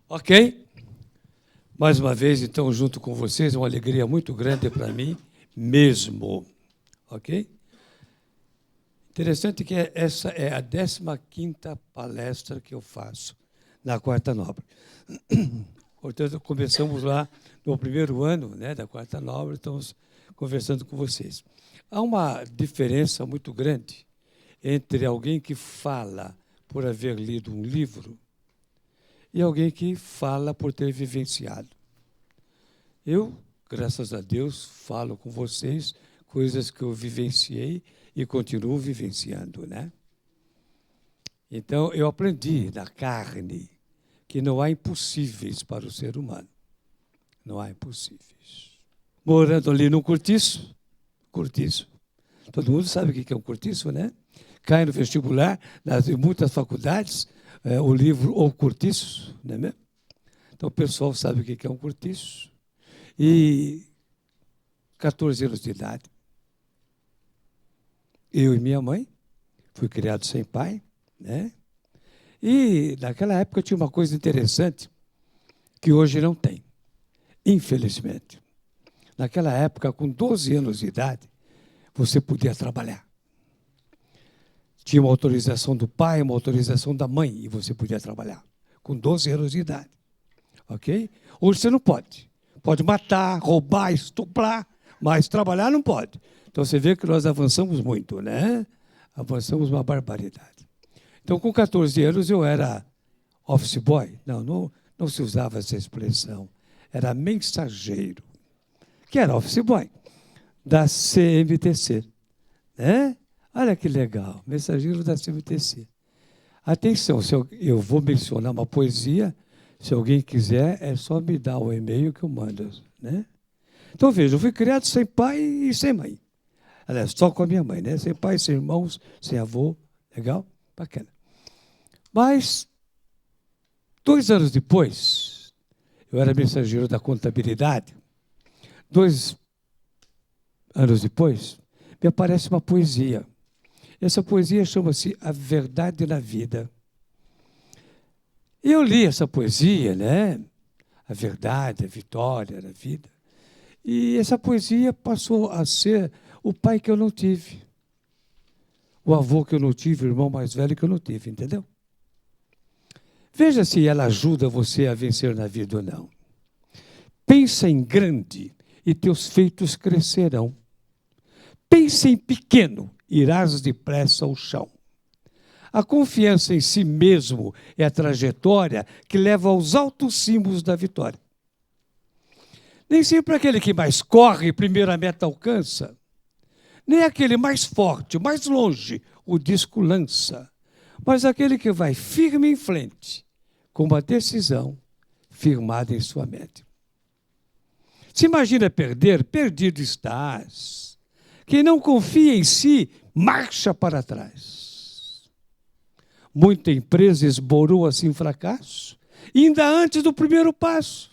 Ok? Mais uma vez, então, junto com vocês, uma alegria muito grande para mim mesmo. Ok? Interessante que essa é a 15ª palestra que eu faço na Quarta Nobre. Portanto, começamos lá no primeiro ano, né, da Quarta Nobre, estamos conversando com vocês. Há uma diferença muito grande entre alguém que fala por haver lido um livro e alguém que fala por ter vivenciado. Eu, graças a Deus, falo com vocês coisas que eu vivenciei e continuo vivenciando, né? Então, eu aprendi na carne que não há impossíveis para o ser humano. Não há impossíveis. Morando ali no cortiço, todo mundo sabe o que é um cortiço, né? Cai no vestibular, em muitas faculdades, o livro O Cortiço, não é mesmo? Então, o pessoal sabe o que é um cortiço. E 14 anos de idade. Eu e minha mãe, fui criado sem pai, né? E naquela época tinha uma coisa interessante que hoje não tem, infelizmente. Naquela época, com 12 anos de idade, você podia trabalhar. Tinha uma autorização do pai, uma autorização da mãe, e você podia trabalhar, com 12 anos de idade. Ok? Hoje você não pode. Pode matar, roubar, estuprar, mas trabalhar não pode. Então você vê que nós avançamos muito, né? Avançamos uma barbaridade. Então, com 14 anos, eu era office boy. Não se usava essa expressão. Era mensageiro, que era office boy, da CMTC. Né? Olha que legal, mensageiro da CMTC. Atenção, eu vou mencionar uma poesia, se alguém quiser, é só me dar o e-mail que eu mando. Né? Então, veja, eu fui criado sem pai e sem mãe. Aliás, só com a minha mãe, né? Sem pai, sem irmãos, sem avô. Legal? Bacana. Mas, 2 anos depois, eu era mensageiro da contabilidade. 2 anos depois, me aparece uma poesia. Essa poesia chama-se A Verdade na Vida. Eu li essa poesia, né? A verdade, a vitória na vida. E essa poesia passou a ser o pai que eu não tive. O avô que eu não tive, o irmão mais velho que eu não tive, entendeu? Veja se ela ajuda você a vencer na vida ou não. Pensa em grande e teus feitos crescerão. Pensa em pequeno, irás depressa ao chão. A confiança em si mesmo é a trajetória que leva aos altos cimos da vitória. Nem sempre aquele que mais corre, primeiro a meta alcança. Nem aquele mais forte, mais longe, o disco lança. Mas aquele que vai firme em frente, com uma decisão firmada em sua mente. Se imagina perder, perdido estás. Quem não confia em si, marcha para trás. Muita empresa esborou assim fracasso, ainda antes do primeiro passo.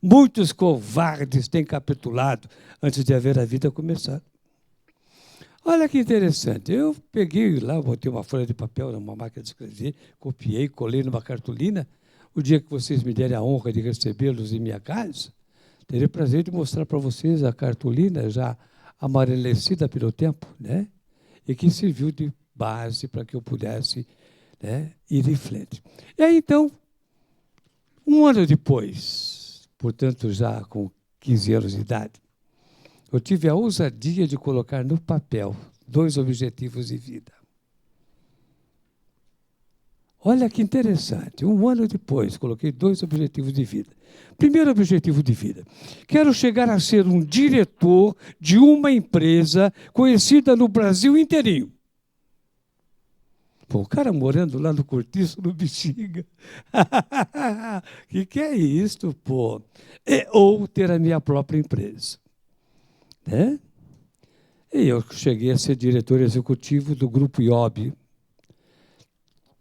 Muitos covardes têm capitulado antes de haver a vida começado. Olha que interessante, eu peguei lá, botei uma folha de papel numa máquina de escrever, copiei, colei numa cartolina. O dia que vocês me derem a honra de recebê-los em minha casa, terei o prazer de mostrar para vocês a cartolina já amarelecida pelo tempo, né? E que serviu de base para que eu pudesse, né, ir em frente. E aí, então, 1 ano depois, portanto, já com 15 anos de idade, eu tive a ousadia de colocar no papel 2 objetivos de vida. Olha que interessante. 1 ano depois, coloquei 2 objetivos de vida. Primeiro objetivo de vida. Quero chegar a ser um diretor de uma empresa conhecida no Brasil inteirinho. Pô, o cara morando lá no Cortiço, no Bexiga. Que é isso, pô? Ou ter a minha própria empresa. Né? E eu cheguei a ser diretor executivo do Grupo IOB,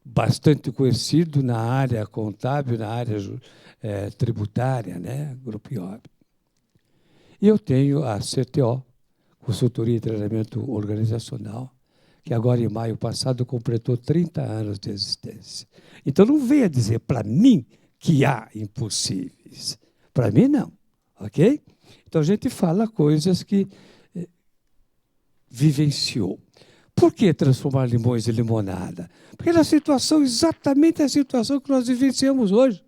bastante conhecido na área contábil, na área tributária, né? Grupo IOB. E eu tenho a CTO, Consultoria e Treinamento Organizacional, que agora, em maio passado, completou 30 anos de existência. Então, não venha dizer para mim que há impossíveis. Para mim, não. Ok? Então, a gente fala coisas que vivenciou. Por que transformar limões em limonada? Porque na situação, exatamente a situação que nós vivenciamos hoje.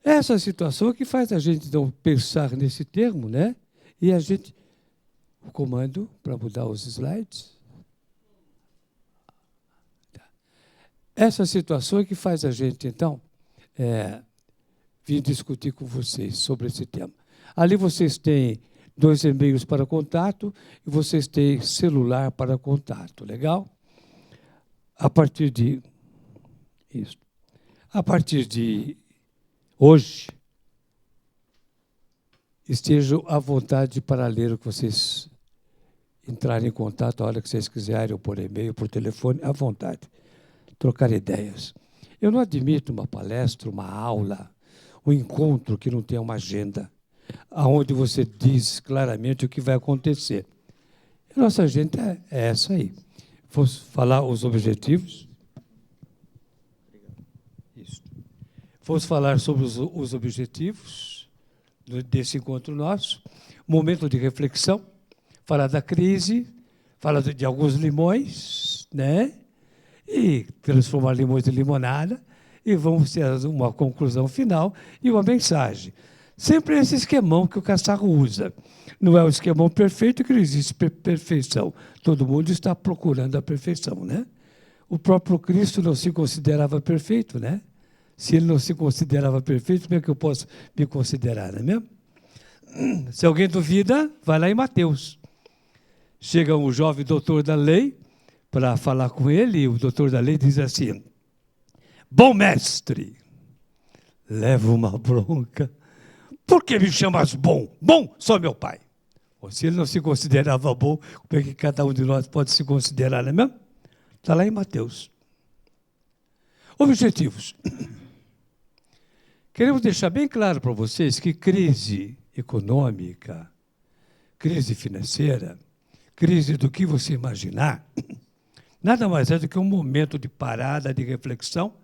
Essa situação que faz a gente então pensar nesse termo, né? E a gente... O comando para mudar os slides. Essa situação é que faz a gente, então, vir discutir com vocês sobre esse tema. Ali vocês têm 2 e-mails para contato e vocês têm celular para contato, legal? A partir de hoje, estejam à vontade para ler o que vocês entrarem em contato a hora que vocês quiserem, ou por e-mail, por telefone, à vontade. Trocar ideias. Eu não admito uma palestra, uma aula, um encontro que não tenha uma agenda, onde você diz claramente o que vai acontecer. A nossa agenda é essa aí. Vou falar os objetivos. Isso. Vamos falar sobre os objetivos desse encontro nosso, momento de reflexão, falar da crise, falar de alguns limões, né? E transformar limões em limonada, e vamos ter uma conclusão final e uma mensagem. Sempre esse esquemão que o Cassarro usa. Não é o esquemão perfeito, que não existe perfeição. Todo mundo está procurando a perfeição, né? O próprio Cristo não se considerava perfeito, né? Se ele não se considerava perfeito, como é que eu posso me considerar, não é mesmo? Se alguém duvida, vai lá em Mateus. Chega um jovem doutor da lei para falar com ele, e o doutor da lei diz assim: bom mestre, leva uma bronca. Por que me chamas bom? Bom, só meu pai. Se ele não se considerava bom, como é que cada um de nós pode se considerar, não é mesmo? Está lá em Mateus. Objetivos. Queremos deixar bem claro para vocês que crise econômica, crise financeira, crise do que você imaginar, nada mais é do que um momento de parada, de reflexão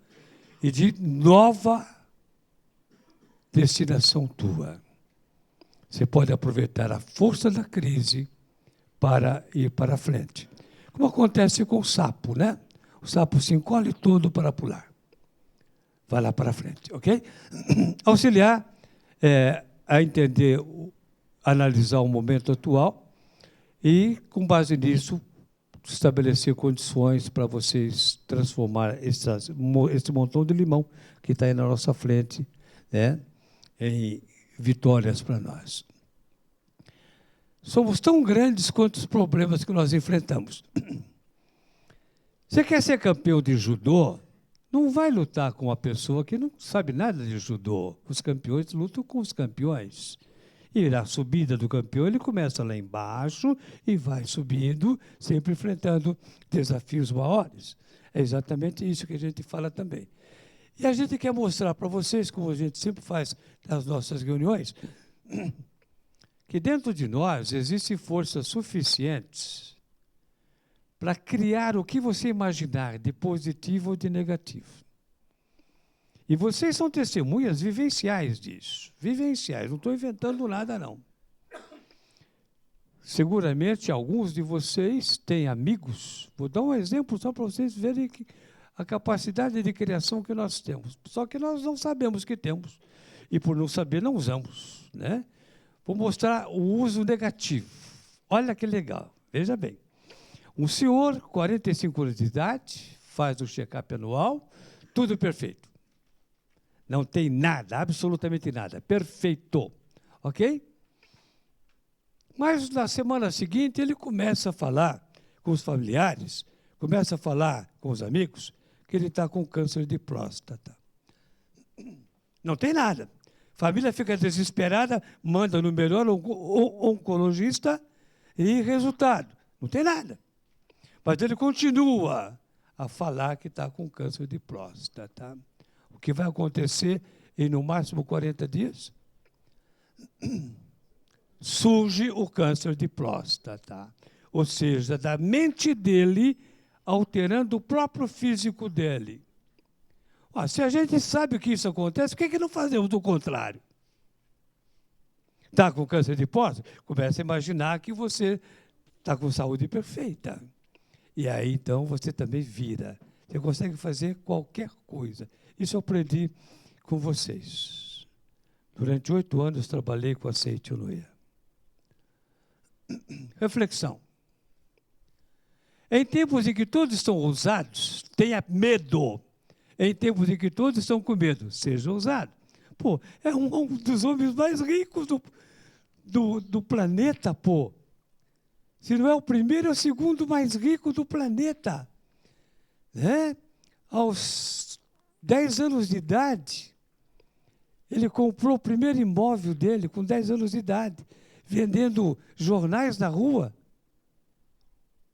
e de nova destinação tua. Você pode aproveitar a força da crise para ir para frente. Como acontece com o sapo, né? O sapo se encolhe todo para pular. Vai lá para frente, ok? Auxiliar a entender, analisar o momento atual e, com base nisso, estabelecer condições para vocês transformar esse montão de limão que está aí na nossa frente, né, em vitórias para nós. Somos tão grandes quanto os problemas que nós enfrentamos. Você quer ser campeão de judô? Não vai lutar com uma pessoa que não sabe nada de judô. Os campeões lutam com os campeões. E na subida do campeão, ele começa lá embaixo e vai subindo, sempre enfrentando desafios maiores. É exatamente isso que a gente fala também. E a gente quer mostrar para vocês, como a gente sempre faz nas nossas reuniões, que dentro de nós existem forças suficientes para criar o que você imaginar de positivo ou de negativo. E vocês são testemunhas vivenciais disso. Vivenciais, não estou inventando nada, não. Seguramente, alguns de vocês têm amigos. Vou dar um exemplo só para vocês verem a capacidade de criação que nós temos. Só que nós não sabemos que temos. E por não saber, não usamos, né? Vou mostrar o uso negativo. Olha que legal, veja bem. Um senhor, 45 anos de idade, faz o check-up anual, tudo perfeito. Não tem nada, absolutamente nada. Perfeito. Ok? Mas na semana seguinte ele começa a falar com os familiares, começa a falar com os amigos, que ele está com câncer de próstata. Não tem nada. A família fica desesperada, manda no melhor oncologista e resultado. Não tem nada. Mas ele continua a falar que está com câncer de próstata. O que vai acontecer em, no máximo, 40 dias? Surge o câncer de próstata. Ou seja, da mente dele, alterando o próprio físico dele. Se a gente sabe que isso acontece, por que não fazemos o contrário? Está com câncer de próstata? Comece a imaginar que você está com saúde perfeita. E aí, então, você também vira. Você consegue fazer qualquer coisa. Isso eu aprendi com vocês. Durante 8 anos, trabalhei com a Seitianoia. Reflexão. Em tempos em que todos estão ousados, tenha medo. Em tempos em que todos estão com medo, seja ousado. Pô, é um dos homens mais ricos do planeta, pô. Se não é o primeiro, é o segundo mais rico do planeta. Né? Aos 10 anos de idade, ele comprou o primeiro imóvel dele, com 10 anos de idade, vendendo jornais na rua.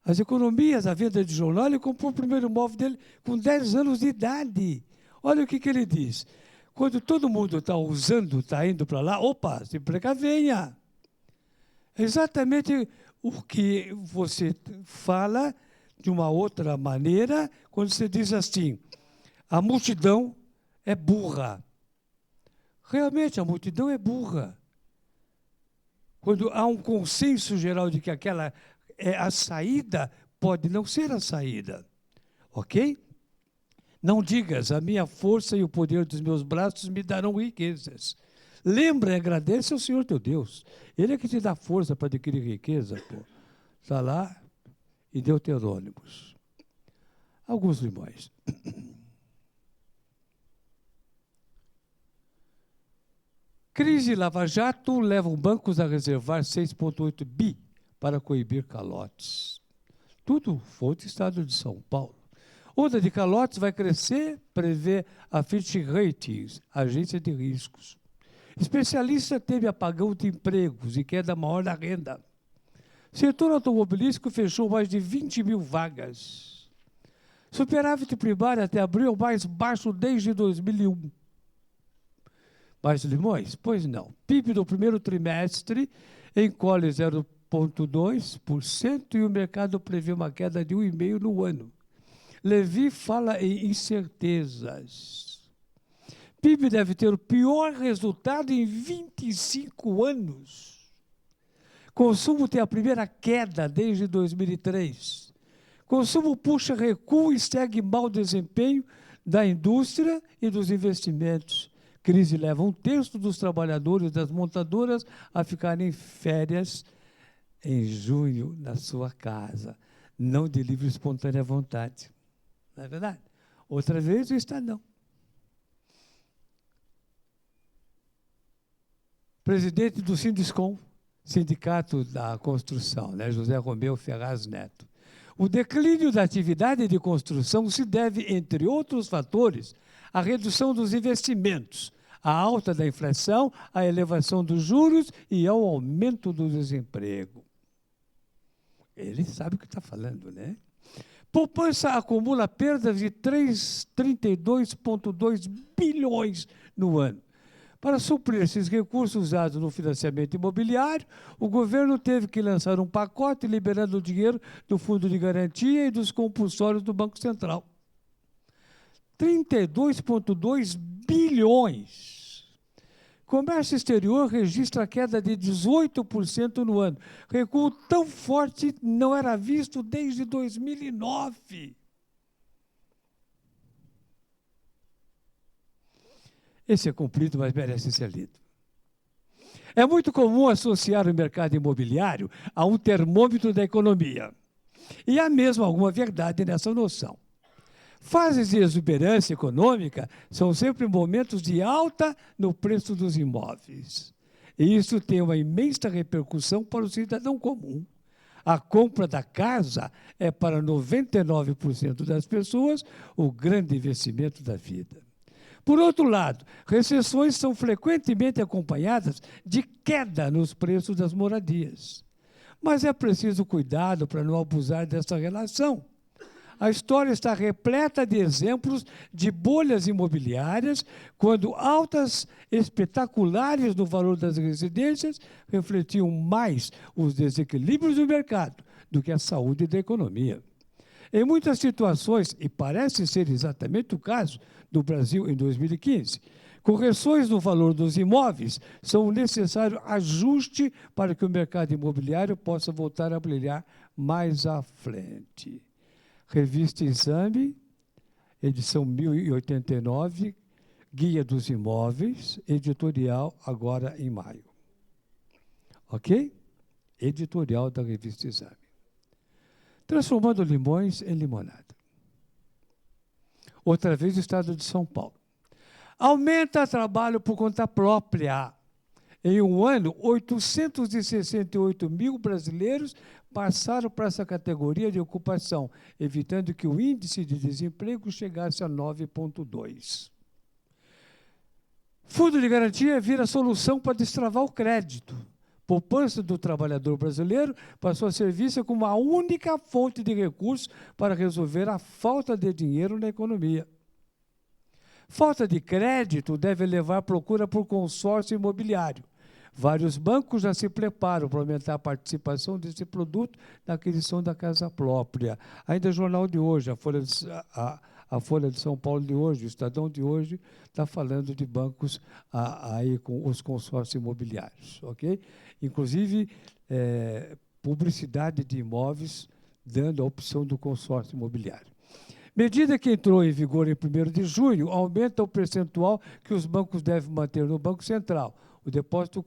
As economias, a venda de jornal, ele comprou o primeiro imóvel dele com 10 anos de idade. Olha o que ele diz. Quando todo mundo está usando, está indo para lá, opa, se precavenha. É exatamente o que você fala de uma outra maneira, quando você diz assim, a multidão é burra. Realmente, a multidão é burra. Quando há um consenso geral de que aquela é a saída, pode não ser a saída. Ok? Não digas, a minha força e o poder dos meus braços me darão riquezas. Lembra e agradece ao Senhor teu Deus. Ele é que te dá força para adquirir riqueza. Está lá em Deuteronômios. Alguns limões. Crise Lava Jato levam bancos a reservar 6,8 bi para coibir calotes. Tudo fonte Estado de São Paulo. Onda de calotes vai crescer, prevê a Fitch Ratings, agência de riscos. Especialista teve apagão de empregos e queda maior na renda. Setor automobilístico fechou mais de 20 mil vagas. Superávit primário até abril é o mais baixo desde 2001. Mais limões? Pois não. PIB do primeiro trimestre encolhe 0,2% e o mercado prevê uma queda de 1,5% no ano. Levi fala em incertezas. PIB deve ter o pior resultado em 25 anos. Consumo tem a primeira queda desde 2003. Consumo puxa recuo e segue mau desempenho da indústria e dos investimentos. Crise leva 1/3 dos trabalhadores das montadoras a ficarem em férias em junho na sua casa. Não de livre e espontânea vontade. Não é verdade? Outra vez o Estadão. Presidente do Sinduscom, Sindicato da Construção, José Romeu Ferraz Neto. O declínio da atividade de construção se deve, entre outros fatores, à redução dos investimentos, à alta da inflação, à elevação dos juros e ao aumento do desemprego. Ele sabe o que está falando, né? Poupança acumula perdas de 32,2 bilhões no ano. Para suprir esses recursos usados no financiamento imobiliário, o governo teve que lançar um pacote liberando o dinheiro do Fundo de Garantia e dos compulsórios do Banco Central. 32,2 bilhões. Comércio exterior registra queda de 18% no ano. Recuo tão forte não era visto desde 2009. Esse é comprido, mas merece ser lido. É muito comum associar o mercado imobiliário a um termômetro da economia. E há mesmo alguma verdade nessa noção. Fases de exuberância econômica são sempre momentos de alta no preço dos imóveis. E isso tem uma imensa repercussão para o cidadão comum. A compra da casa é para 99% das pessoas o grande investimento da vida. Por outro lado, recessões são frequentemente acompanhadas de queda nos preços das moradias. Mas é preciso cuidado para não abusar dessa relação. A história está repleta de exemplos de bolhas imobiliárias, quando altas espetaculares no valor das residências refletiam mais os desequilíbrios do mercado do que a saúde da economia. Em muitas situações, e parece ser exatamente o caso do Brasil em 2015, correções no valor dos imóveis são um necessário ajuste para que o mercado imobiliário possa voltar a brilhar mais à frente. Revista Exame, edição 1089, Guia dos Imóveis, editorial, agora em maio. Ok? Editorial da Revista Exame. Transformando limões em limonada. Outra vez o Estado de São Paulo. Aumenta trabalho por conta própria. Em um ano, 868 mil brasileiros passaram para essa categoria de ocupação, evitando que o índice de desemprego chegasse a 9,2. Fundo de garantia vira solução para destravar o crédito. Poupança do trabalhador brasileiro passou a ser vista como a única fonte de recursos para resolver a falta de dinheiro na economia. Falta de crédito deve levar à procura por consórcio imobiliário. Vários bancos já se preparam para aumentar a participação desse produto na aquisição da casa própria. Ainda o jornal de hoje, a Folha de São Paulo de hoje, o Estadão de hoje, está falando de bancos aí com os consórcios imobiliários. Okay? Inclusive, publicidade de imóveis dando a opção do consórcio imobiliário. Medida que entrou em vigor em 1º de junho, aumenta o percentual que os bancos devem manter no Banco Central, o depósito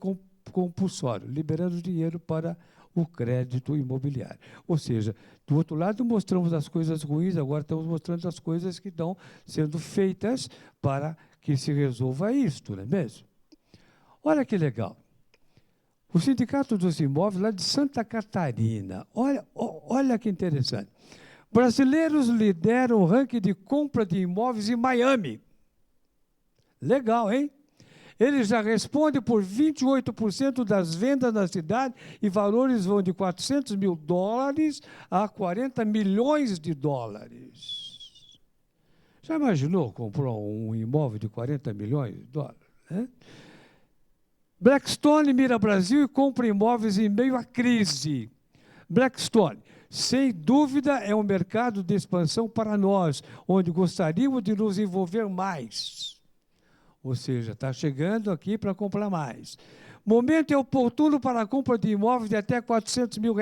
compulsório, liberando dinheiro para o crédito imobiliário. Ou seja, do outro lado mostramos as coisas ruins, agora estamos mostrando as coisas que estão sendo feitas para que se resolva isto, não é mesmo? Olha que legal. O Sindicato dos Imóveis, lá de Santa Catarina, olha que interessante. Brasileiros lideram o ranking de compra de imóveis em Miami. Legal, hein? Eles já respondem por 28% das vendas na cidade e valores vão de $400 mil a 40 milhões de dólares. Já imaginou comprar um imóvel de 40 milhões de dólares? Né? Blackstone mira Brasil e compra imóveis em meio à crise. Blackstone, sem dúvida, é um mercado de expansão para nós, onde gostaríamos de nos envolver mais. Ou seja, está chegando aqui para comprar mais. Momento é oportuno para a compra de imóveis de até R$400 mil.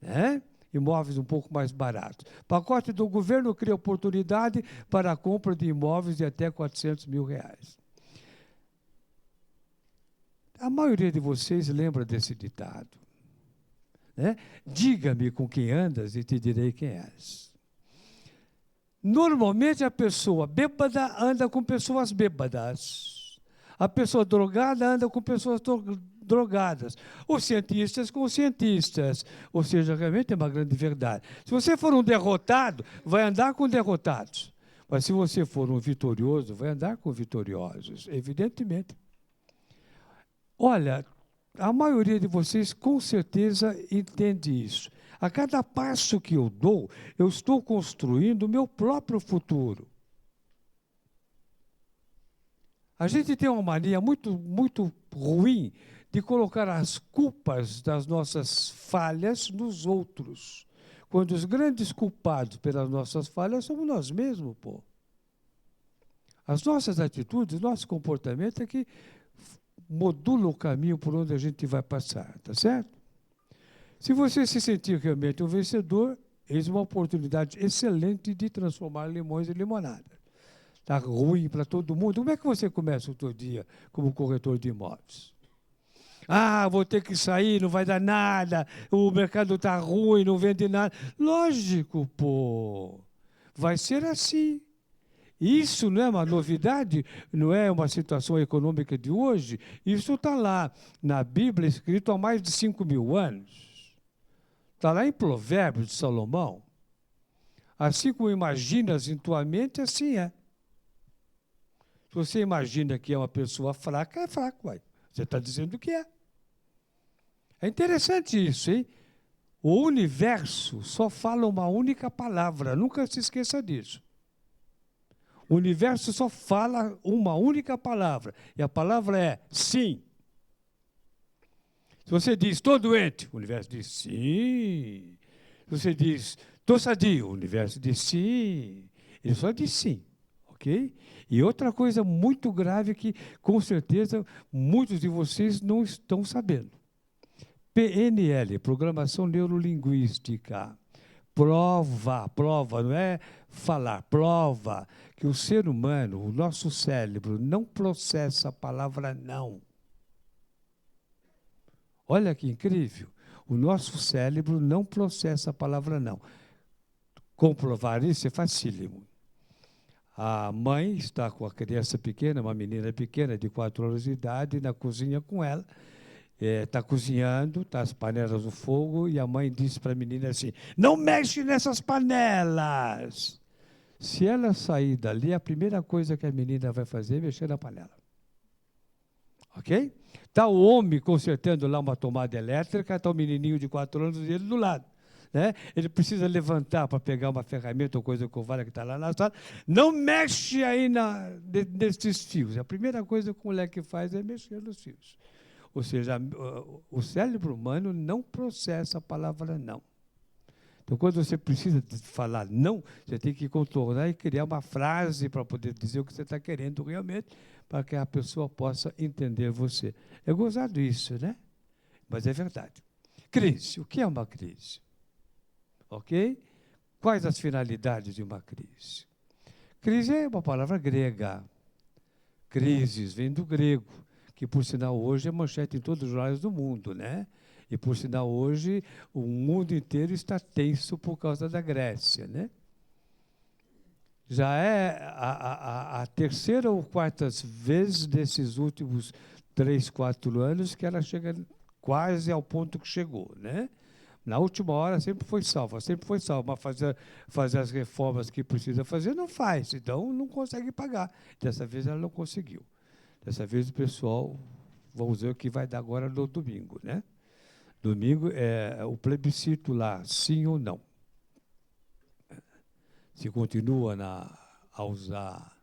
Né? Imóveis um pouco mais baratos. Pacote do governo cria oportunidade para a compra de imóveis de até R$400 mil. A maioria de vocês lembra desse ditado. Né? Diga-me com quem andas e te direi quem és. Normalmente a pessoa bêbada anda com pessoas bêbadas. A pessoa drogada anda com pessoas drogadas. Os cientistas com os cientistas. Ou seja, realmente é uma grande verdade. Se você for um derrotado, vai andar com derrotados. Mas se você for um vitorioso, vai andar com vitoriosos, evidentemente. Olha, a maioria de vocês com certeza entende isso. A cada passo que eu dou, eu estou construindo o meu próprio futuro. A gente tem uma mania muito ruim de colocar as culpas das nossas falhas nos outros, quando os grandes culpados pelas nossas falhas somos nós mesmos, pô. As nossas atitudes, nosso comportamento é que modula o caminho por onde a gente vai passar, tá certo? Se você se sentir realmente um vencedor, eis uma oportunidade excelente de transformar limões em limonada. Está ruim para todo mundo. Como é que você começa o seu dia como corretor de imóveis? Ah, vou ter que sair, não vai dar nada, o mercado está ruim, não vende nada. Lógico, pô. Vai ser assim. Isso não é uma novidade, não é uma situação econômica de hoje. Isso está lá na Bíblia, escrito há mais de 5.000 anos. Está lá em Provérbios de Salomão. Assim como imaginas em tua mente, assim é. Se você imagina que é uma pessoa fraca, é fraco, vai. Você está dizendo que é. É interessante isso, hein? O universo só fala uma única palavra, nunca se esqueça disso. O universo só fala uma única palavra, e a palavra é sim. Se você diz, estou doente, o universo diz sim. Se você diz, Estou sadio. O universo diz sim. Ele só diz sim. Ok? E outra coisa muito grave que, com certeza, muitos de vocês não estão sabendo. PNL, Programação Neurolinguística. Prova, não é falar, prova que o ser humano, o nosso cérebro, não processa a palavra não. Olha que incrível. O nosso cérebro não processa a palavra não. Comprovar isso é facílimo. A mãe está com a criança pequena, uma menina pequena de 4 anos de idade, na cozinha com ela. Está cozinhando, está as panelas no fogo, e a mãe disse para a menina assim, não mexe nessas panelas. Se ela sair dali, a primeira coisa que a menina vai fazer é mexer na panela. Ok? Está o homem consertando lá uma tomada elétrica, está o menininho de 4 anos dele do lado. Né? Ele precisa levantar para pegar uma ferramenta ou coisa que vale que está lá na sala. Não mexe aí nesses fios. A primeira coisa que o moleque faz é mexer nos fios. Ou seja, o cérebro humano não processa a palavra não. Então, quando você precisa falar não, você tem que contornar e criar uma frase para poder dizer o que você está querendo realmente, para que a pessoa possa entender você. É gozado isso, né? Mas é verdade. Crise. O que é uma crise? Ok? Quais as finalidades de uma crise? Crise é uma palavra grega. Crises vem do grego, que, por sinal, hoje é manchete em todos os jornais do mundo, né? E, por sinal, hoje o mundo inteiro está tenso por causa da Grécia, né? Já é a terceira ou quarta vez desses últimos 3, 4 anos que ela chega quase ao ponto que chegou, né? Na última hora sempre foi salva, mas fazer as reformas que precisa fazer não faz, então não consegue pagar. Dessa vez ela não conseguiu. Dessa vez o pessoal, vamos ver o que vai dar agora no domingo, né? Domingo é o plebiscito lá, sim ou não. Se continua a usar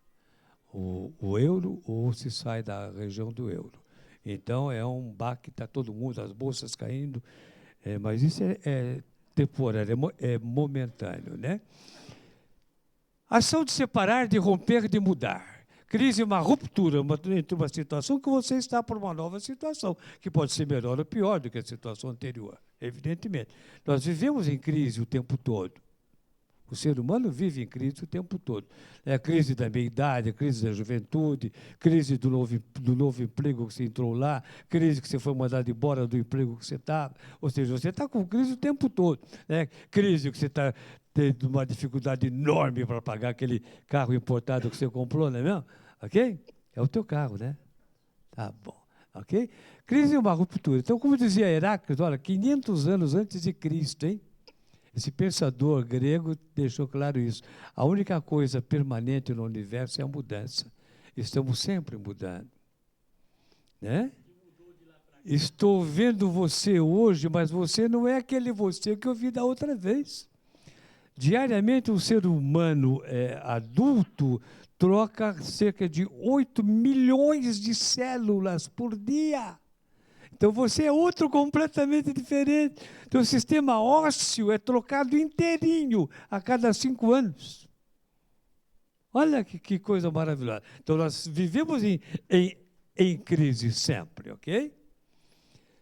o euro ou se sai da região do euro. Então, é um baque, está todo mundo, as bolsas caindo, mas isso é temporário, é momentâneo, né? Ação de separar, de romper, de mudar. Crise é uma ruptura entre uma situação que você está por uma nova situação, que pode ser melhor ou pior do que a situação anterior, evidentemente. Nós vivemos em crise o tempo todo. O ser humano vive em crise o tempo todo. É a crise da meia-idade, a crise da juventude, crise do novo emprego que você entrou lá, crise que você foi mandado embora do emprego que você estava. Ou seja, você está com crise o tempo todo. Né? Crise que você está tendo uma dificuldade enorme para pagar aquele carro importado que você comprou, não é mesmo? Ok? É o teu carro, né? Tá bom. Ok? Crise é uma ruptura. Então, como dizia Heráclito, olha, 500 anos antes de Cristo, hein? Esse pensador grego deixou claro isso. A única coisa permanente no universo é a mudança. Estamos sempre mudando. Né? Estou vendo você hoje, mas você não é aquele você que eu vi da outra vez. Diariamente, um ser humano adulto troca cerca de 8 milhões de células por dia. Então, você é outro completamente diferente. Então, o sistema ósseo é trocado inteirinho a cada 5 anos. Olha que coisa maravilhosa. Então, nós vivemos em crise sempre, ok?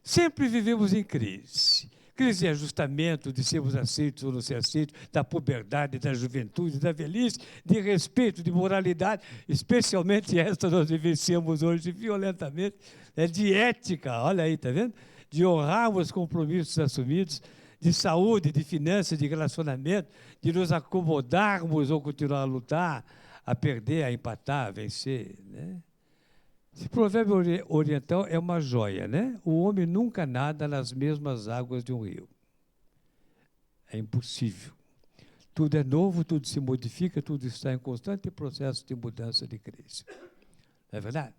Sempre vivemos em crise. Crise de ajustamento, de sermos aceitos ou não ser aceitos, da puberdade, da juventude, da velhice, de respeito, de moralidade, especialmente esta nós vivenciamos hoje violentamente, de ética, olha aí, está vendo? De honrarmos compromissos assumidos, de saúde, de finanças, de relacionamento, de nos acomodarmos ou continuar a lutar, a perder, a empatar, a vencer, né? Esse provérbio oriental é uma joia, né? O homem nunca nada nas mesmas águas de um rio. É impossível. Tudo é novo, tudo se modifica, tudo está em constante processo de mudança, de crise. Não é verdade?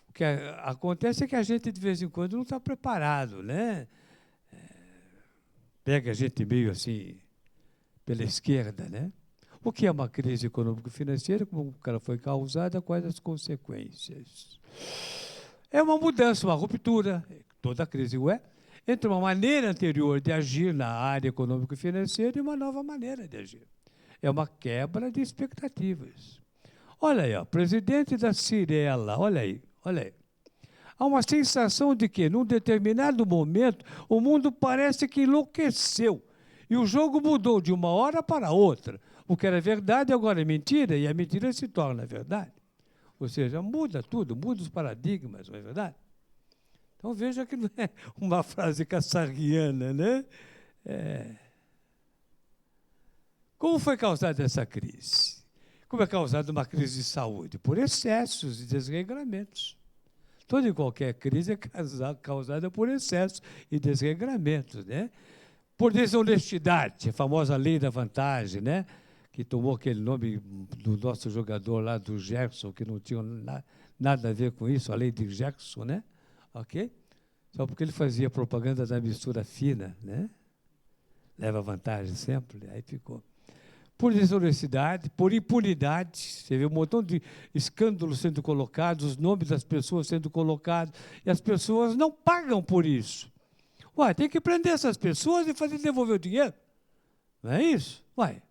O que acontece é que a gente, de vez em quando, não está preparado, né? Pega a gente meio assim, pela esquerda, né? O que é uma crise econômico-financeira? Como ela foi causada? Quais as consequências? É uma mudança, uma ruptura. Toda crise o é. entre uma maneira anterior de agir na área econômico-financeira e uma nova maneira de agir. É uma quebra de expectativas. Olha aí, ó, presidente da Cirela, olha aí, olha aí. Há uma sensação de que, num determinado momento, o mundo parece que enlouqueceu. E o jogo mudou de uma hora para outra. O que era verdade agora é mentira, e a mentira se torna verdade. Ou seja, muda tudo, muda os paradigmas, não é verdade? Então veja que não é uma frase cassarriana, né? Como foi causada essa crise? Como é causada uma crise de saúde? Por excessos e desregramentos. Toda e qualquer crise é causada por excessos e desregramentos, né? Por desonestidade, a famosa lei da vantagem, né? Que tomou aquele nome do nosso jogador lá, do Gerson, que não tinha nada a ver com isso, a lei de Gerson, né? Ok? Só porque ele fazia propaganda da mistura fina, né? Leva vantagem sempre, aí ficou. Por desonestidade, por impunidade, você vê um montão de escândalos sendo colocados, os nomes das pessoas sendo colocados, e as pessoas não pagam por isso. Ué, tem que prender essas pessoas e fazer devolver o dinheiro. Não é isso? Ué,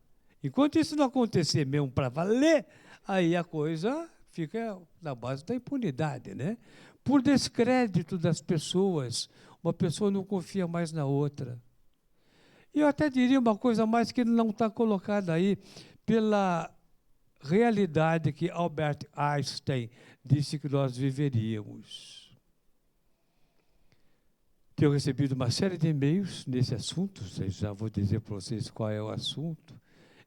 enquanto isso não acontecer mesmo para valer, aí a coisa fica na base da impunidade, né? Por descrédito das pessoas, uma pessoa não confia mais na outra. E eu até diria uma coisa mais que não está colocada aí, pela realidade que Albert Einstein disse que nós viveríamos. Tenho recebido uma série de e-mails nesse assunto, já vou dizer para vocês qual é o assunto,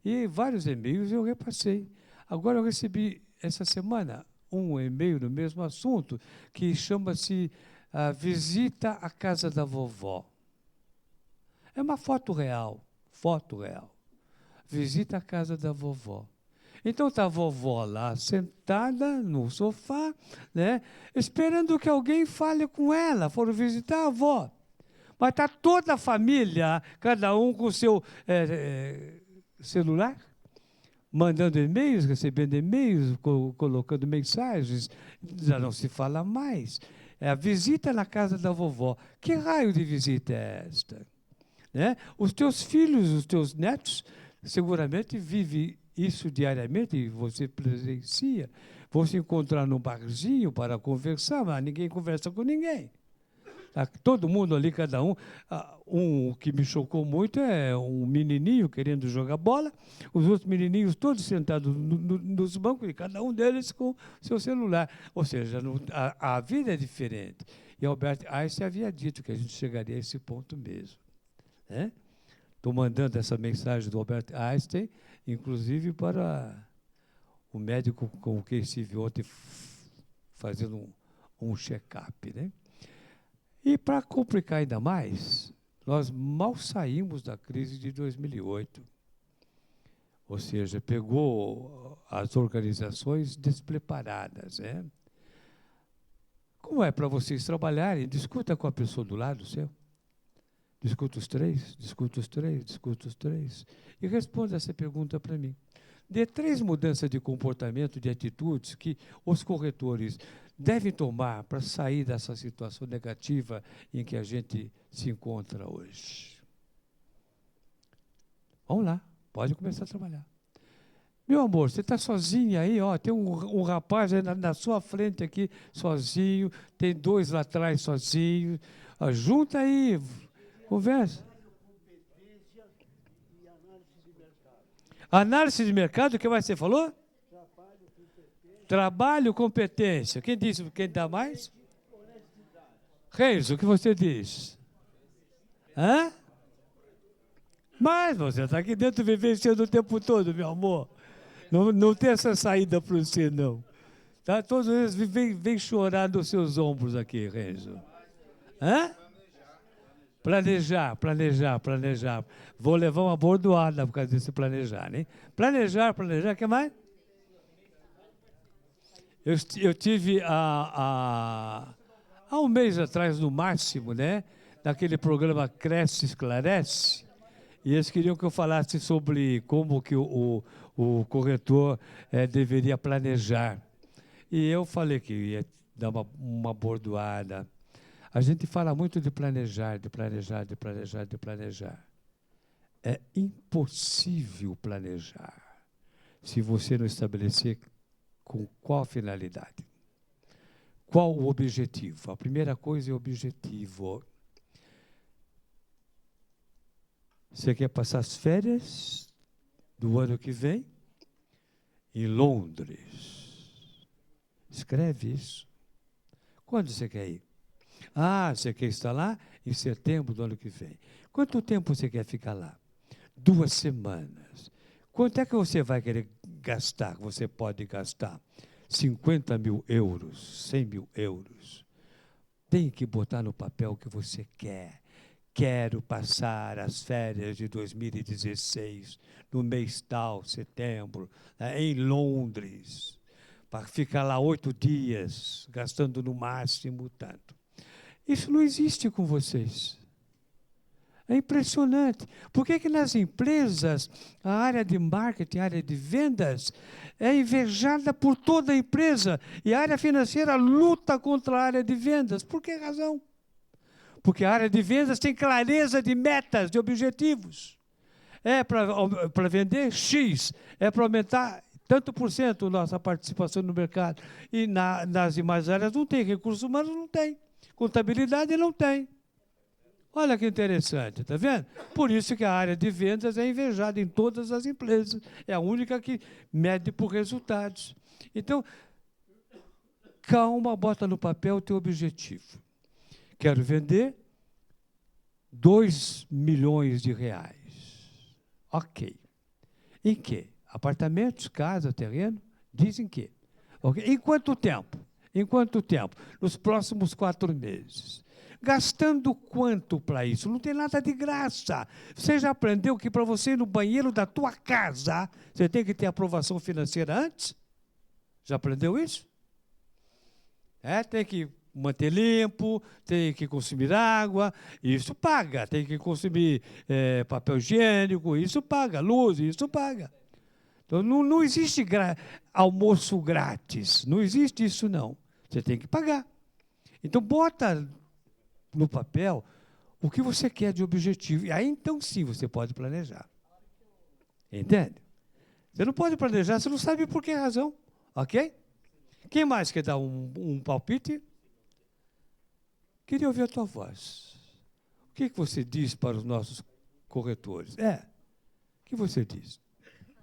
e vários e-mails eu repassei. Agora eu recebi, essa semana, um e-mail no mesmo assunto, que chama-se Visita à Casa da Vovó. É uma foto real, foto real. Visita a casa da vovó. Então está a vovó lá, sentada no sofá, né, esperando que alguém fale com ela. Foram visitar a avó. Mas está toda a família, cada um com o seu celular, mandando e-mails, recebendo e-mails, colocando mensagens. Já não se fala mais. É a visita na casa da vovó. Que raio de visita é esta? Né? Os teus filhos, os teus netos, seguramente vivem isso diariamente, e você presencia. Vão se encontrar num barzinho para conversar, mas ninguém conversa com ninguém. Tá? Todo mundo ali, cada um. Um que me chocou muito é um menininho querendo jogar bola, os outros menininhos todos sentados nos bancos, e cada um deles com seu celular. Ou seja, a vida é diferente. E Albert Einstein havia dito que a gente chegaria a esse ponto mesmo. Estou mandando essa mensagem do Albert Einstein, inclusive para o médico com quem estive ontem fazendo um check-up. Né? E para complicar ainda mais, nós mal saímos da crise de 2008. Ou seja, pegou as organizações despreparadas. Né? Como é para vocês trabalharem? Discuta com a pessoa do lado seu. Discuta os três, discuta os três, discuta os três. E responda essa pergunta para mim. Dê 3 mudanças de comportamento, de atitudes que os corretores devem tomar para sair dessa situação negativa em que a gente se encontra hoje. Vamos lá, pode começar a trabalhar. Meu amor, você está sozinho aí, ó, tem um rapaz aí na sua frente aqui, sozinho, tem 2 lá atrás sozinhos. Ó, junta aí. Conversa. Análise de mercado, o que mais você falou? Trabalho, competência. Quem disse? Quem dá mais? Reis, o que você diz? Hã? Mas você está aqui dentro vivenciando o tempo todo, meu amor. Não tem essa saída para você, não. Tá? Todos eles vêm chorar nos seus ombros aqui, Renzo. Hã? Planejar. Vou levar uma bordoada por causa desse planejar, né? Planejar, o que mais? Eu tive há um mês atrás, no máximo, né? Naquele programa Cresce Esclarece, e eles queriam que eu falasse sobre como que o corretor deveria planejar. E eu falei que ia dar uma bordoada. A gente fala muito de planejar, de planejar, de planejar, de planejar. É impossível planejar se você não estabelecer com qual finalidade. Qual o objetivo? A primeira coisa é o objetivo. Você quer passar as férias do ano que vem em Londres? Escreve isso. Quando você quer ir? Ah, você quer estar lá em setembro do ano que vem. Quanto tempo você quer ficar lá? 2 semanas. Quanto é que você vai querer gastar? Você pode gastar 50 mil euros, 100 mil euros. Tem que botar no papel o que você quer. Quero passar as férias de 2016, no mês tal, setembro, em Londres, para ficar lá 8 dias, gastando no máximo tanto. Isso não existe com vocês. É impressionante. Por que nas empresas, a área de marketing, a área de vendas, é invejada por toda a empresa e a área financeira luta contra a área de vendas? Por que razão? Porque a área de vendas tem clareza de metas, de objetivos. É para vender X, é para aumentar tanto por cento nossa participação no mercado. E nas demais áreas não tem, recursos humanos não tem, contabilidade não tem. Olha que interessante, está vendo? Por isso que a área de vendas é invejada em todas as empresas. É a única que mede por resultados. Então, calma, bota no papel o teu objetivo. Quero vender 2 milhões de reais. Ok. Em quê? Apartamentos, casa, terreno? Dizem que. Okay. Em quanto tempo? Em quanto tempo? Nos próximos 4 meses. Gastando quanto para isso? Não tem nada de graça. Você já aprendeu que para você ir no banheiro da tua casa, você tem que ter aprovação financeira antes? Já aprendeu isso? Tem que manter limpo, tem que consumir água, isso paga. Tem que consumir papel higiênico, isso paga. Luz, isso paga. Então, não existe almoço grátis. Não existe isso, não. Você tem que pagar. Então, bota no papel o que você quer de objetivo. E aí, então, sim, você pode planejar. Entende? Você não pode planejar, você não sabe por que razão. Ok? Quem mais quer dar um palpite? Queria ouvir a tua voz. O que você diz para os nossos corretores? O que você diz?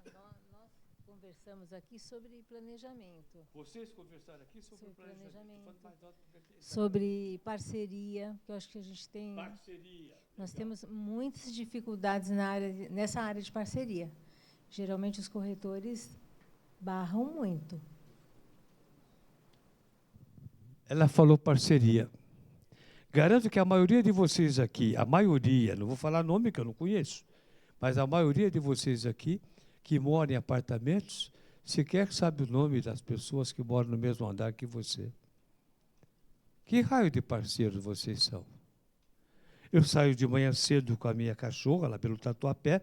Nós conversamos aqui sobre planejamento. Vocês conversaram aqui sobre planejamento. Sobre parceria, que eu acho que a gente tem... Parceria. Nós temos muitas dificuldades nessa área de parceria. Geralmente, os corretores barram muito. Ela falou parceria. Garanto que a maioria de vocês aqui, a maioria, não vou falar nome que eu não conheço, mas a maioria de vocês aqui, que moram em apartamentos, sequer sabe o nome das pessoas que moram no mesmo andar que você. Que raio de parceiros vocês são? Eu saio de manhã cedo com a minha cachorra, lá pelo Tatuapé,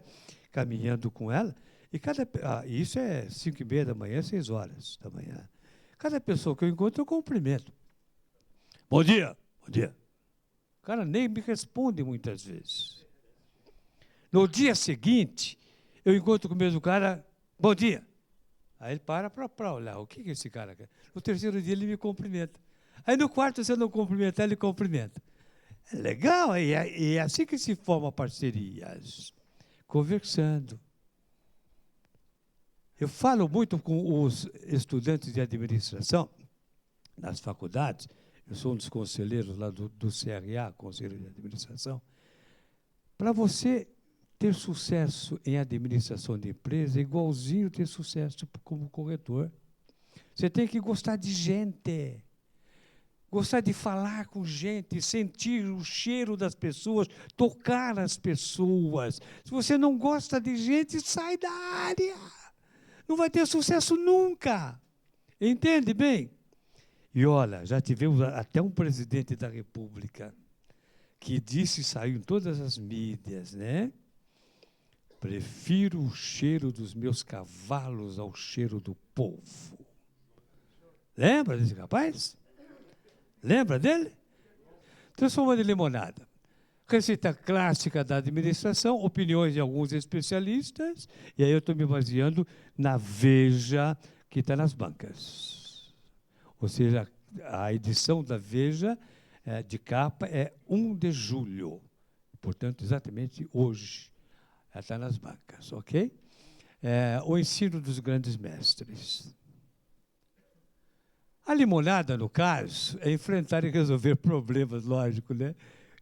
caminhando com ela, e isso é 5h30 da manhã, 6 horas da manhã. Cada pessoa que eu encontro, eu cumprimento. Bom dia, bom dia. O cara nem me responde muitas vezes. No dia seguinte, eu encontro com o mesmo cara, bom dia. Aí ele para olhar, o que esse cara quer? No terceiro dia ele me cumprimenta. Aí no quarto, se eu não cumprimentar, ele cumprimenta. É legal, e é assim que se forma parcerias. Conversando. Eu falo muito com os estudantes de administração nas faculdades. Eu sou um dos conselheiros lá do CRA, Conselho de Administração. Para você ter sucesso em administração de empresa, é igualzinho ter sucesso como corretor. Você tem que gostar de gente, gostar de falar com gente, sentir o cheiro das pessoas, tocar as pessoas. Se você não gosta de gente, sai da área. Não vai ter sucesso nunca. Entende bem? E olha, já tivemos até um presidente da República que disse, saiu em todas as mídias, né? Prefiro o cheiro dos meus cavalos ao cheiro do povo. Lembra desse rapaz? Lembra dele? Transformando em limonada. Receita clássica da administração, opiniões de alguns especialistas, e aí eu estou me baseando na Veja, que está nas bancas. Ou seja, a edição da Veja de capa é 1 de julho. Portanto, exatamente hoje. Ela está nas bancas, ok? O ensino dos grandes mestres. A limonada, no caso, é enfrentar e resolver problemas, lógico, né?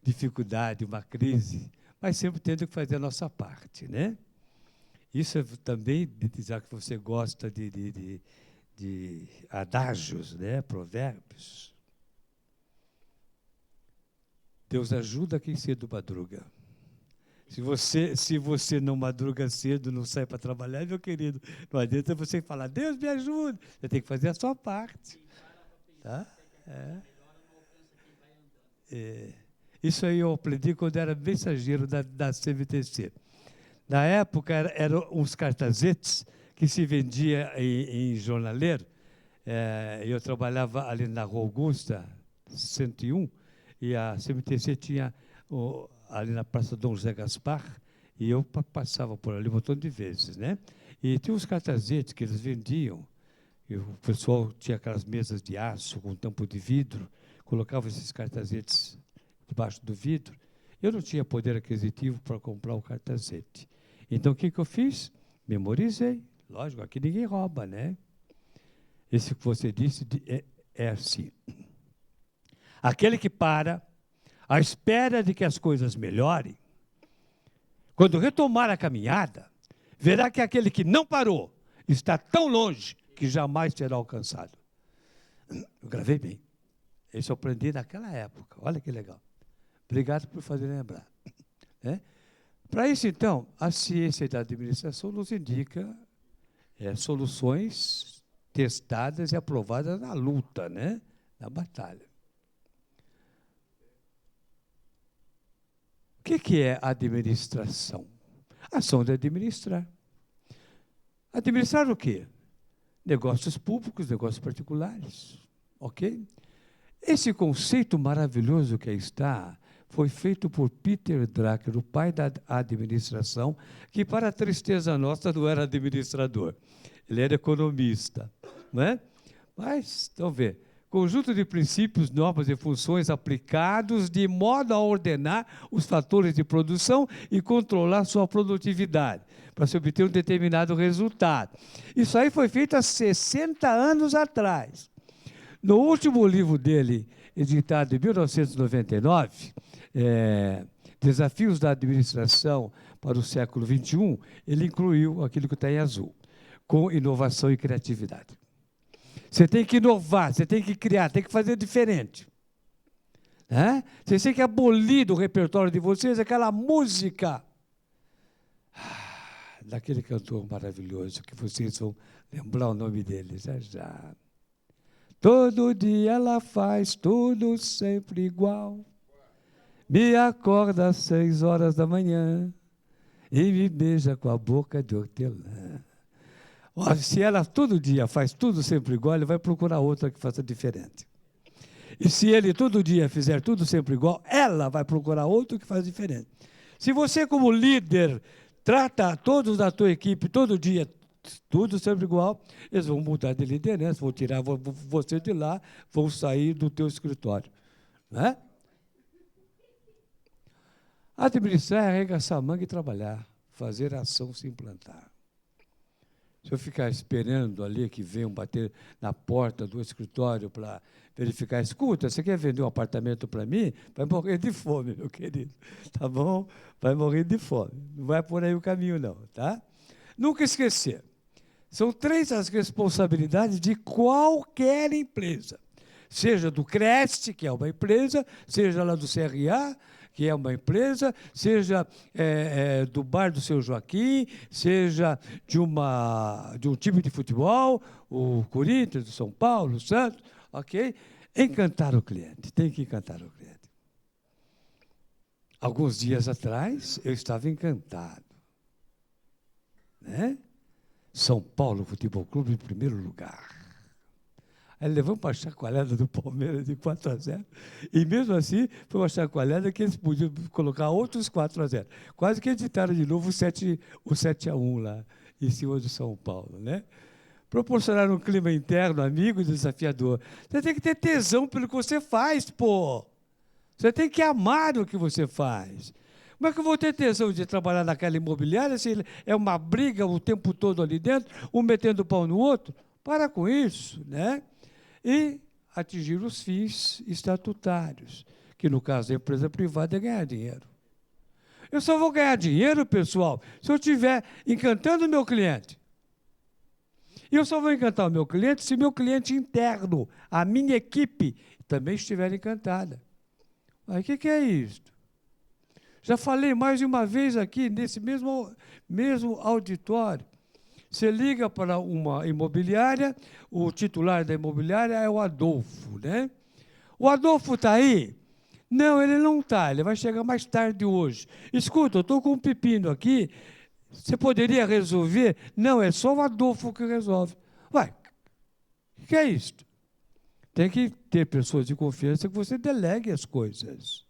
Dificuldade, uma crise, mas sempre tendo que fazer a nossa parte, né? Isso é também, já que você gosta de adágios, né? Provérbios. Deus ajuda quem cedo madruga. Se você não madruga cedo, não sai para trabalhar, meu querido, não adianta você falar, Deus me ajuda. Você tem que fazer a sua parte. Tá? Isso aí eu aprendi quando era mensageiro da CVTC. Na época, eram uns cartazetes que se vendia em jornaleiro. Eu trabalhava ali na Rua Augusta, 101, e a CVTC tinha ali na Praça Dom José Gaspar, e eu passava por ali um montão de vezes, né? E tinha uns cartazetes que eles vendiam, e o pessoal tinha aquelas mesas de aço com tampo de vidro, colocava esses cartazetes debaixo do vidro. Eu não tinha poder aquisitivo para comprar o cartazete. Então, o que eu fiz? Memorizei. Lógico, aqui ninguém rouba, né? Esse que você disse é assim. Aquele que para à espera de que as coisas melhorem, quando retomar a caminhada, verá que aquele que não parou está tão longe que jamais será alcançado. Eu gravei bem. Isso eu aprendi naquela época. Olha que legal. Obrigado por fazer lembrar. Para isso, então, a ciência da administração nos indica soluções testadas e aprovadas na luta, né? Na batalha. O que é administração? Ação de administrar. Administrar o quê? Negócios públicos, negócios particulares. Ok? Esse conceito maravilhoso que aí está foi feito por Peter Drucker, o pai da administração, que, para a tristeza nossa, não era administrador. Ele era economista. Não é? Mas, vamos ver. Conjunto de princípios, normas e funções aplicados de modo a ordenar os fatores de produção e controlar sua produtividade, para se obter um determinado resultado. Isso aí foi feito há 60 anos atrás. No último livro dele, editado em 1999, Desafios da Administração para o Século XXI, ele incluiu aquilo que está em azul, com inovação e criatividade. Você tem que inovar, você tem que criar, tem que fazer diferente. Né? Você tem que abolir do repertório de vocês aquela música daquele cantor maravilhoso, que vocês vão lembrar o nome dele já já. Todo dia ela faz tudo sempre igual. Me acorda às 6 horas da manhã e me beija com a boca de hortelã. Se ela todo dia faz tudo sempre igual, ele vai procurar outra que faça diferente. E se ele todo dia fizer tudo sempre igual, ela vai procurar outro que faz diferente. Se você, como líder, trata todos da tua equipe todo dia, tudo sempre igual, eles vão mudar de liderança, vão tirar você de lá, vão sair do teu escritório. Não é? Administrar é arregaçar a manga e trabalhar, fazer a ação se implantar. Se eu ficar esperando ali que venham bater na porta do escritório para verificar, escuta, você quer vender um apartamento para mim? Vai morrer de fome, meu querido. Tá bom? Vai morrer de fome. Não vai por aí o caminho, não, tá? Nunca esquecer. São 3 as responsabilidades de qualquer empresa. Seja do Crest, que é uma empresa, seja lá do CRA, que é uma empresa, seja do bar do Seu Joaquim, seja de um time de futebol, o Corinthians, o São Paulo, o Santos, ok? Encantar o cliente, tem que encantar o cliente. Alguns dias atrás, eu estava encantado. Né? São Paulo Futebol Clube em primeiro lugar. Aí levamos para a chacoalhada do Palmeiras de 4-0. E mesmo assim, foi uma chacoalhada que eles podiam colocar outros 4-0. Quase que editaram de novo o 7-1 lá, em cima do São Paulo, né? Proporcionaram um clima interno, amigo e desafiador. Você tem que ter tesão pelo que você faz, pô. Você tem que amar o que você faz. Como é que eu vou ter tesão de trabalhar naquela imobiliária se é uma briga o tempo todo ali dentro, um metendo o pau no outro? Para com isso, né? E atingir os fins estatutários, que no caso da empresa privada é ganhar dinheiro. Eu só vou ganhar dinheiro, pessoal, se eu estiver encantando o meu cliente. E eu só vou encantar o meu cliente se meu cliente interno, a minha equipe, também estiver encantada. Aí o que é isso? Já falei mais de uma vez aqui, nesse mesmo auditório. Você liga para uma imobiliária, o titular da imobiliária é o Adolfo, né? O Adolfo está aí? Não, ele não está, ele vai chegar mais tarde hoje. Escuta, eu estou com um pepino aqui, você poderia resolver? Não, é só o Adolfo que resolve. Ué, o que é isso? Tem que ter pessoas de confiança que você delegue as coisas.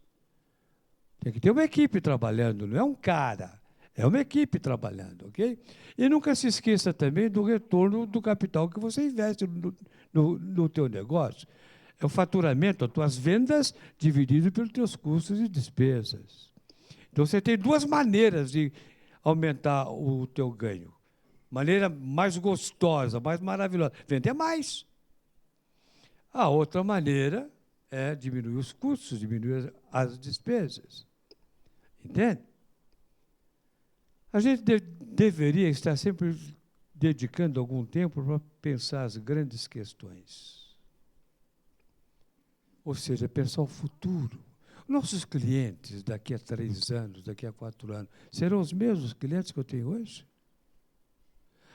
Tem que ter uma equipe trabalhando, não é um cara, é uma equipe trabalhando, ok? E nunca se esqueça também do retorno do capital que você investe no teu negócio. É o faturamento, as tuas vendas dividido pelos teus custos e despesas. Então, você tem duas maneiras de aumentar o teu ganho. Maneira mais gostosa, mais maravilhosa, vender mais. A outra maneira é diminuir os custos, diminuir as despesas. Entende? A gente deveria estar sempre dedicando algum tempo para pensar as grandes questões. Ou seja, pensar o futuro. Nossos clientes daqui a 3 anos, daqui a 4 anos, serão os mesmos clientes que eu tenho hoje?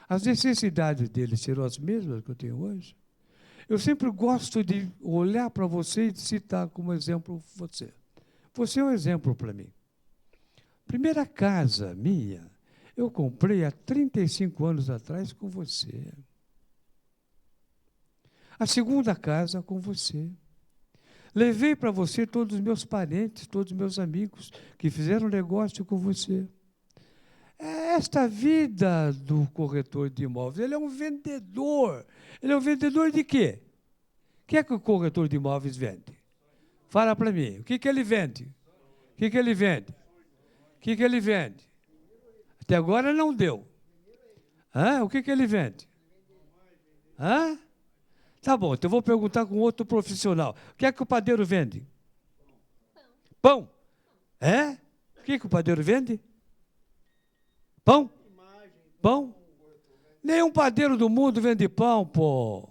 As necessidades deles serão as mesmas que eu tenho hoje? Eu sempre gosto de olhar para você e citar como exemplo você. Você é um exemplo para mim. Primeira casa minha, eu comprei há 35 anos atrás com você. A segunda casa com você. Levei para você todos os meus parentes, todos os meus amigos que fizeram negócio com você. Esta vida do corretor de imóveis, ele é um vendedor. Ele é um vendedor de quê? O que é que o corretor de imóveis vende? Fala para mim, o que ele vende? O que ele vende? O que ele vende? Até agora não deu. O que ele vende? Tá bom, então eu vou perguntar com outro profissional. O que é que o padeiro vende? Pão. O que o padeiro vende? Pão? Pão? Nenhum padeiro do mundo vende pão, pô.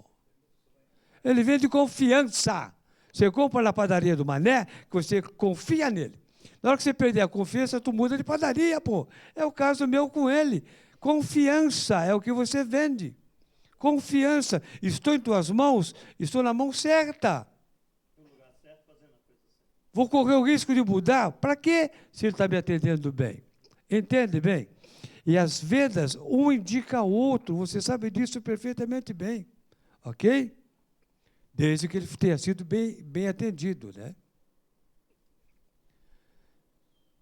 Ele vende confiança. Você compra na padaria do Mané, que você confia nele. Na hora que você perder a confiança, tu muda de padaria, pô. É o caso meu com ele. Confiança é o que você vende. Confiança. Estou em tuas mãos, estou na mão certa. Vou correr o risco de mudar? Para quê? Se ele está me atendendo bem. Entende bem? E as vendas, um indica o outro. Você sabe disso perfeitamente bem. Ok? Desde que ele tenha sido bem atendido, né?